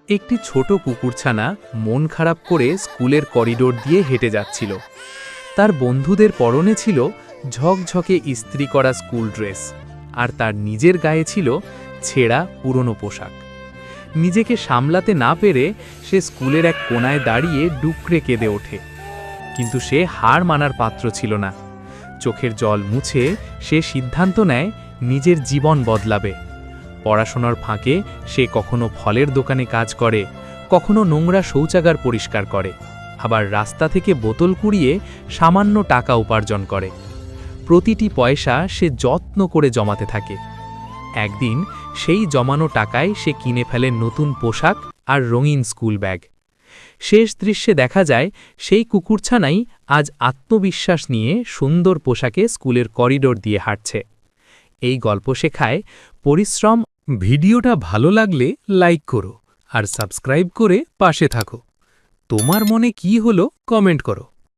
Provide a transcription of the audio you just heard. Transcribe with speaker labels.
Speaker 1: একটি ছোট কুকুরছানা মন খারাপ করে স্কুলের করিডোর দিয়ে হেঁটে যাচ্ছিল। তার বন্ধুদের পরনে ছিল ঝকঝকে ইস্ত্রি করা স্কুল ড্রেস, আর তার নিজের গায়ে ছিল ছেঁড়া পুরনো পোশাক। নিজেকে সামলাতে না পেরে সে স্কুলের এক কোণায় দাঁড়িয়ে ডুকরে কেঁদে ওঠে। কিন্তু সে হার মানার পাত্র ছিল না। চোখের জল মুছে সে সিদ্ধান্ত নেয় নিজের জীবন বদলাবে। পড়াশোনার ফাঁকে সে কখনো ফলের দোকানে কাজ করে, কখনো নোংরা শৌচাগার পরিষ্কার করে, আবার রাস্তা থেকে বোতল কুড়িয়ে সামান্য টাকা উপার্জন করে। প্রতিটি পয়সা সে যত্ন করে জমাতে থাকে। একদিন সেই জমানো টাকায় সে কিনে ফেলে নতুন পোশাক আর রঙিন স্কুল ব্যাগ। শেষ দৃশ্যে দেখা যায় সেই কুকুরছানাই আজ আত্মবিশ্বাস নিয়ে সুন্দর পোশাকে স্কুলের করিডোর দিয়ে হাঁটছে। এই গল্প শেখায় পরিশ্রম। ভিডিওটা ভালো লাগলে লাইক করো আর সাবস্ক্রাইব করে পাশে থাকো। তোমার মনে কি হলো কমেন্ট করো।